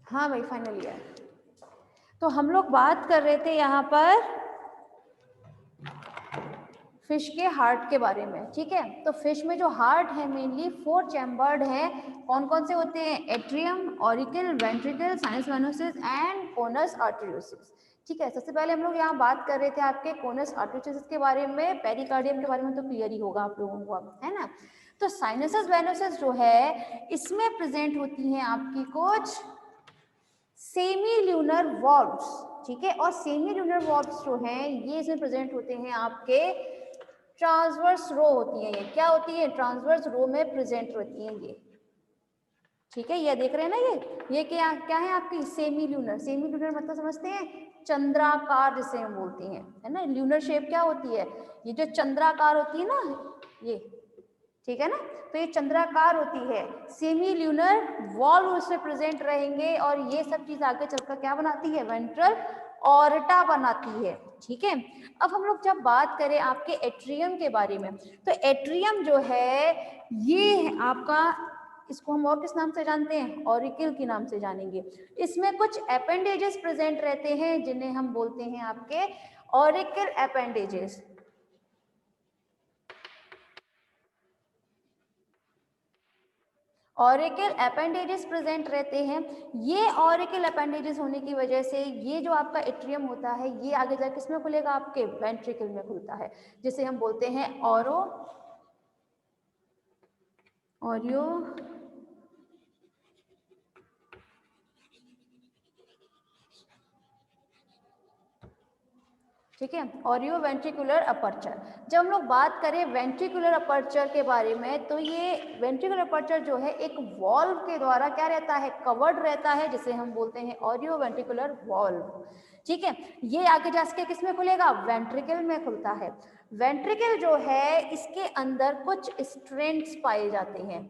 हाँ भाई final year. तो हम लोग बात कर रहे थे यहाँ पर फिश के हार्ट के बारे में, ठीक है। तो फिश में जो हार्ट है मेनली 4 चैम्बर्ड है। कौन कौन से होते हैं? Atrium, auricle, ventricle, sinus venosus and conus arteriosus, ठीक है। सबसे पहले हम लोग यहाँ बात कर रहे थे आपके कोनस आर्टेरियोसिस के बारे में, पेरिकार्डियम के बारे में तो क्लियर ही होगा आप लोगों को अब, है ना। तो साइनसस वेनोसिस जो है इसमें प्रेजेंट होती हैं आपकी कुछ सेमी ल्यूनर वॉल्व्स, ठीक है। और सेमी ल्यूनर वॉल्व्स जो हैं ये इसमें प्रेजेंट होते हैं आपके ट्रांसवर्स रो होती है। ये क्या होती है? ट्रांसवर्स रो में प्रेजेंट होती है ये, ठीक है। ये देख रहे हैं ना, ये क्या क्या है आपकी सेमी ल्यूनर। सेमी ल्यूनर मतलब समझते हैं? चंद्राकार जिसे हम बोलते हैं, है ना। ल्यूनर शेप क्या होती है? ये जो चंद्राकार होती है ना ये, ठीक है ना। तो ये चंद्राकार होती है। सेमी ल्यूनर वॉल्व उसमें प्रेजेंट रहेंगे और ये सब चीज आगे चलकर क्या बनाती है? वेंट्रल ऑर्टा बनाती है, ठीक है। अब हम लोग जब बात करें आपके एट्रियम के बारे में, तो एट्रियम जो है ये आपका, इसको हम और किस नाम से जानते हैं? ऑरिकल के नाम से जानेंगे। इसमें कुछ अपेंडेजेस प्रेजेंट रहते हैं जिन्हें हम बोलते हैं आपके auricle appendages. Auricle appendages present रहते हैं। ये ऑरिकल अपेंडेजेस होने की वजह से ये जो आपका एट्रियम होता है ये आगे जाकर किसमें खुलेगा? आपके वेंट्रिकल में खुलता है, जिसे हम बोलते हैं ऑरियो, ठीक है। Oreo ventricular aperture. जब हम लोग बात करें वेंट्रिकुलर अपर्चर के बारे में, तो ये वेंट्रिकुलर अपर्चर जो है एक वॉल्व के द्वारा क्या रहता है? कवर्ड रहता है, जिसे हम बोलते हैं ऑरियो वेंट्रिकुलर वॉल्व, ठीक है। ये आगे जा सके किसमें खुलेगा? वेंट्रिकल में खुलता है। वेंट्रिकल जो है इसके अंदर कुछ स्ट्रेंट्स पाए जाते हैं।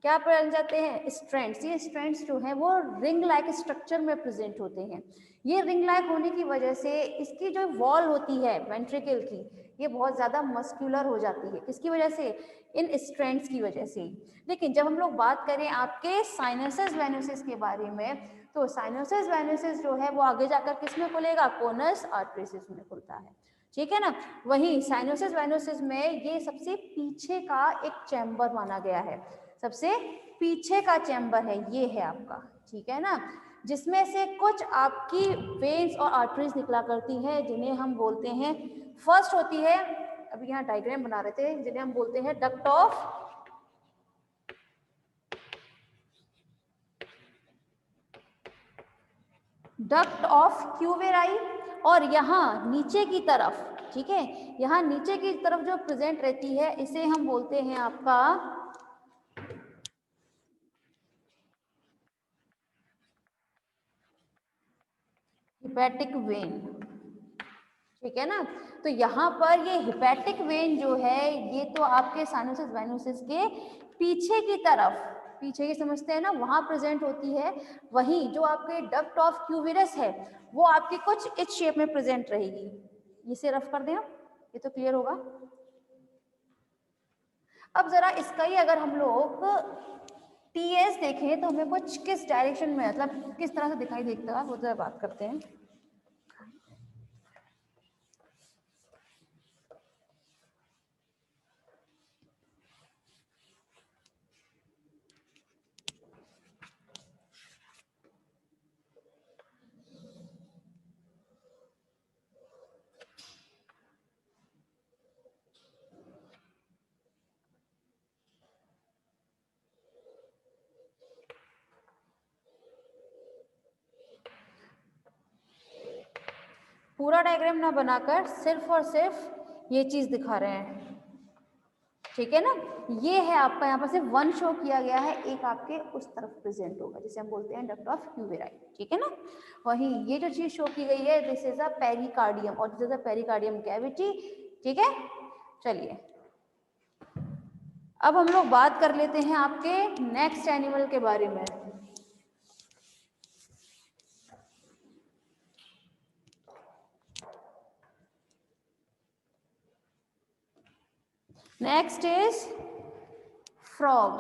क्या पाए जाते हैं? स्ट्रेंट्स। ये स्ट्रेंट्स जो हैं वो रिंग लाइक स्ट्रक्चर में प्रेजेंट होते हैं। ये रिंग लाइक होने की वजह से इसकी जो वॉल होती है वेंट्रिकल की, ये बहुत ज़्यादा मस्कुलर हो जाती है। किसकी वजह से? इन स्ट्रेंट्स की वजह से। लेकिन जब हम लोग बात करें आपके साइनसस वेनोसिस के बारे में, तो साइनसस वेनोसिस जो है वो आगे जाकर किस में खुलेगा? कोनस आर्टरीसिस में खुलता है, ठीक है ना। वहीं साइनसस वेनोसिस में ये सबसे पीछे का एक चैम्बर माना गया है, सबसे पीछे का चैम्बर है ये है आपका, ठीक है ना। जिसमें से कुछ आपकी वेन्स और आर्टरीज निकला करती है जिन्हें हम बोलते हैं, फर्स्ट होती है, अभी यहाँ डायग्राम बना रहे थे, जिन्हें हम बोलते हैं डक्ट ऑफ क्यूवेराई। और यहाँ नीचे की तरफ, ठीक है, यहाँ नीचे की तरफ जो प्रेजेंट रहती है इसे हम बोलते हैं आपका हिपैटिक वेन, ठीक है ना। तो यहाँ पर ये हिपैटिक वेन जो है ये तो आपके साइनोसिस वेनोसिस के पीछे की तरफ, पीछे की समझते हैं ना, वहां प्रेजेंट होती है। वहीं जो आपके डक्ट ऑफ क्यूविरस है वो आपकी कुछ इस शेप में प्रेजेंट रहेगी। इसे रफ कर दें, ये तो क्लियर होगा। अब जरा इसका ही अगर हम लोग टीएस देखें तो हमें कुछ किस डायरेक्शन में, मतलब किस तरह से दिखाई देता है वो जरा बात करते हैं। पूरा डायग्राम ना बनाकर सिर्फ और सिर्फ ये चीज दिखा रहे हैं, ठीक है ना। ये है आपका, यहाँ पर सिर्फ वन शो किया गया है, एक आपके उस तरफ प्रेजेंट होगा जिसे हम बोलते हैं डक्ट ऑफ क्यूवेराई, ठीक है ना। वही ये जो चीज शो की गई है दिस इज अ पेरिकार्डियम और this is a pericardium cavity, ठीक है। चलिए अब हम लोग बात कर लेते हैं आपके नेक्स्ट एनिमल के बारे में। Next is frog.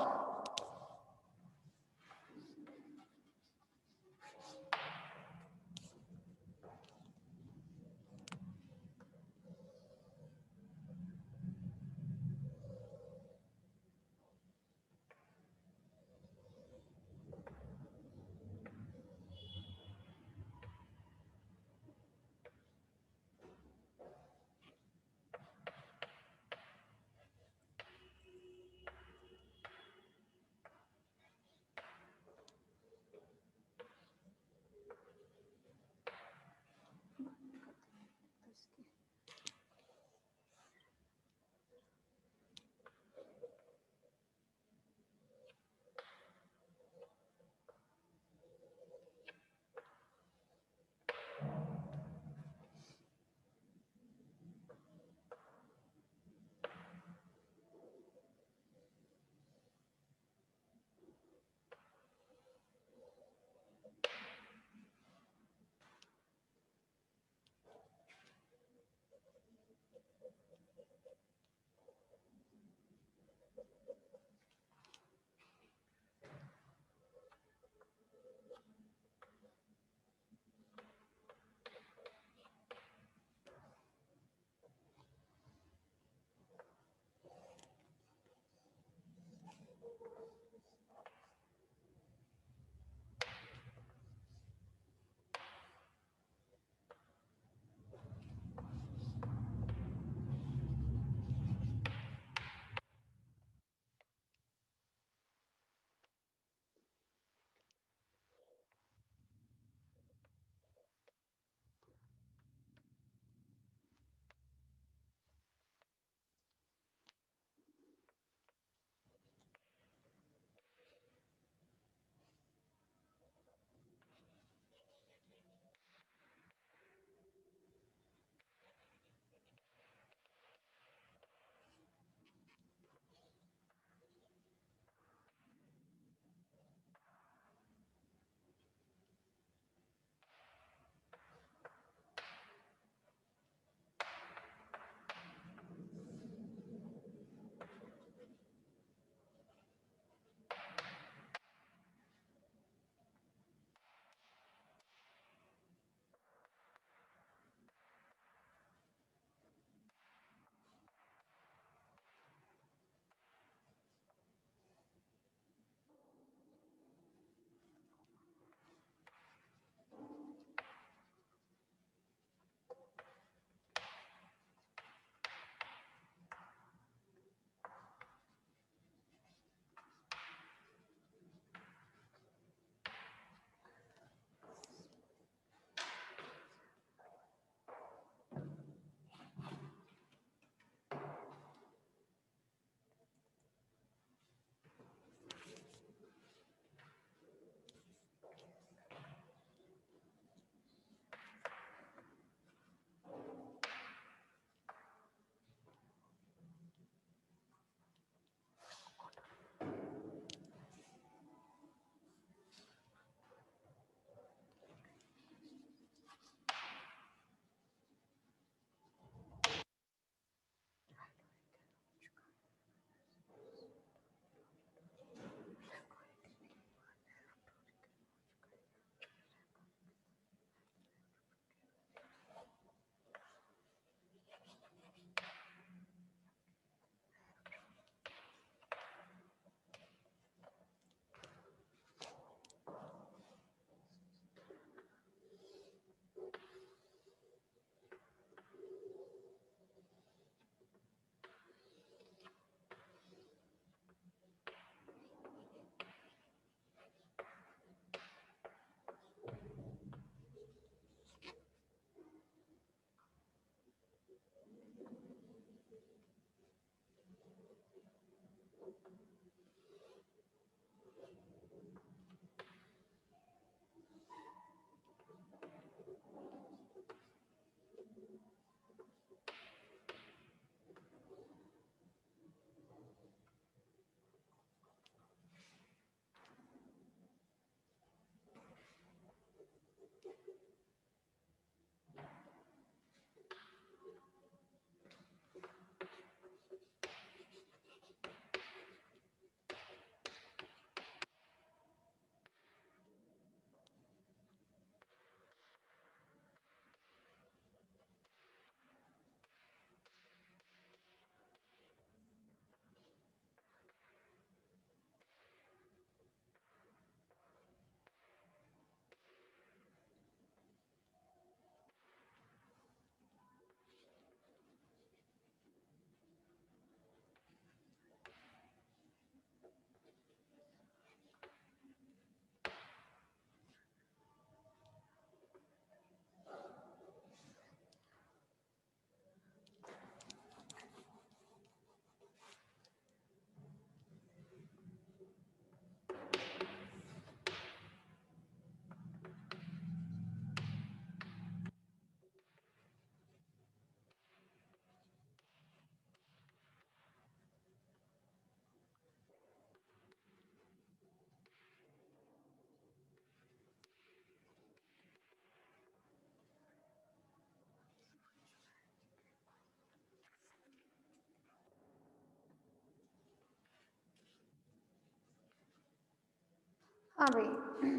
हाँ भाई,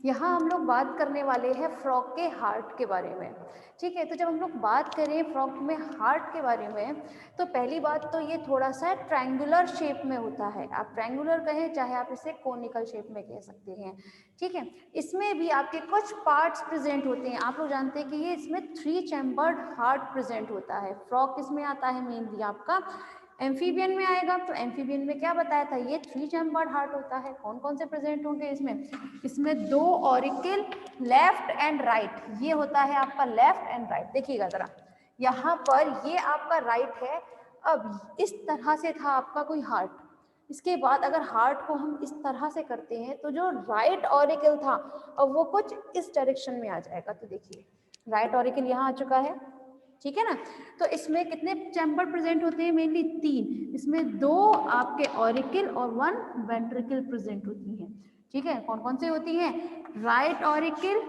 यहाँ हम लोग बात करने वाले हैं फ्रॉग के हार्ट के बारे में। ठीक है, तो जब हम लोग बात करें फ्रॉग में हार्ट के बारे में, तो पहली बात तो ये थोड़ा सा ट्रायंगुलर शेप में होता है। आप ट्रायंगुलर कहें चाहे आप इसे कोनिकल शेप में कह सकते हैं। ठीक है, इसमें भी आपके कुछ पार्ट्स प्रेजेंट होते हैं। आप लोग जानते हैं कि ये इसमें 3 चैम्बर्ड हार्ट प्रेजेंट होता है। फ्रॉग किसमें आता है? मेनली आपका एम्फीबियन में आएगा। तो एम्फीबियन में क्या बताया था? ये 3 चैम्बर्ड हार्ट होता है। कौन कौन से प्रेजेंट होंगे इसमें? इसमें 2 ऑरिकल, लेफ्ट एंड राइट। ये होता है आपका लेफ्ट एंड राइट। देखिएगा जरा, यहाँ पर ये आपका राइट है। अब इस तरह से था आपका कोई हार्ट, इसके बाद अगर हार्ट को हम इस तरह से करते हैं तो जो राइट ऑरिकल था अब वो कुछ इस डायरेक्शन में आ जाएगा। तो देखिए राइट ऑरिकल यहाँ आ चुका है। ठीक है ना, तो इसमें कितने चैम्बर प्रेजेंट होते हैं? मेनली 3। इसमें 2 आपके ऑरिकल और 1 वेंट्रिकल प्रेजेंट होती हैं। ठीक है, कौन कौन से होती हैं? Right auricle,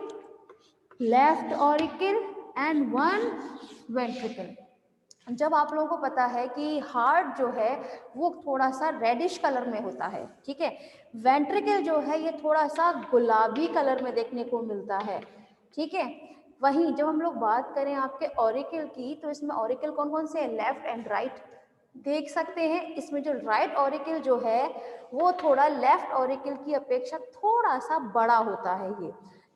left auricle and 1 ventricle. जब आप लोगों को पता है कि हार्ट जो है वो थोड़ा सा रेडिश कलर में होता है। ठीक है, वेंट्रिकल जो है ये थोड़ा सा गुलाबी कलर में देखने को मिलता है। ठीक है, वहीं जब हम लोग बात करें आपके ऑरिकल की, तो इसमें ऑरिकल कौन कौन से हैं? Left and right. देख सकते हैं इसमें जो राइट ऑरिकल जो है वो थोड़ा लेफ्ट ऑरिकल की अपेक्षा थोड़ा सा बड़ा होता है ये।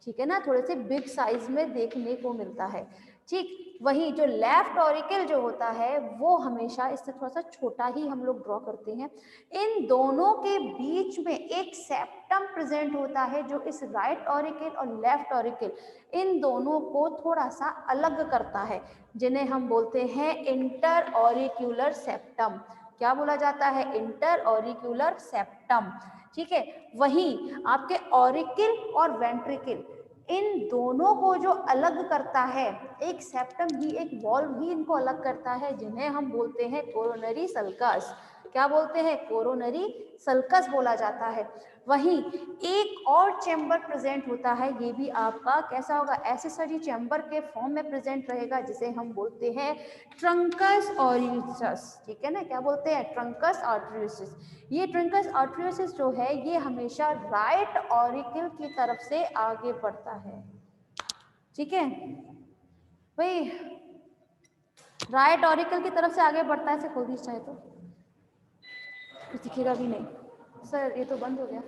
ठीक है ना, थोड़े से बिग साइज में देखने को मिलता है। ठीक, वहीं जो लेफ्ट ऑरिकल जो होता है वो हमेशा इससे थोड़ा सा छोटा ही हम लोग ड्रॉ करते हैं। इन दोनों के बीच में एक सेप्टम प्रेजेंट होता है जो इस राइट ऑरिकल और लेफ्ट ऑरिकल इन दोनों को थोड़ा सा अलग करता है, जिन्हें हम बोलते हैं इंटर ऑरिक्यूलर सेप्टम। क्या बोला जाता है? Inter auricular septum. ठीक है, वहीं आपके ऑरिकल और वेंट्रिकल इन दोनों को जो अलग करता है एक सेप्टम ही, एक वॉल्व ही इनको अलग करता है, जिन्हें हम बोलते हैं कोरोनरी सल्कस। क्या बोलते हैं? कोरोनरी सल्कस बोला जाता है। वहीं एक और चैम्बर प्रेजेंट होता है, ये भी आपका कैसा होगा? एसेसरी चैम्बर के फॉर्म में प्रेजेंट रहेगा, जिसे हम बोलते हैं ट्रंकस ऑरियस। ठीक है ना, क्या बोलते हैं? ट्रंकस आर्टरियोसिस। ये ट्रंकस आर्टरियोसिस जो है ये हमेशा राइट ऑरिकल की तरफ से आगे बढ़ता है। ठीक है भाई, राइट ऑरिकल की तरफ से आगे बढ़ता है। इसे खोल दीजिए चाहे तो, कुछ दिखेगा भी नहीं। सर ये तो बंद हो गया।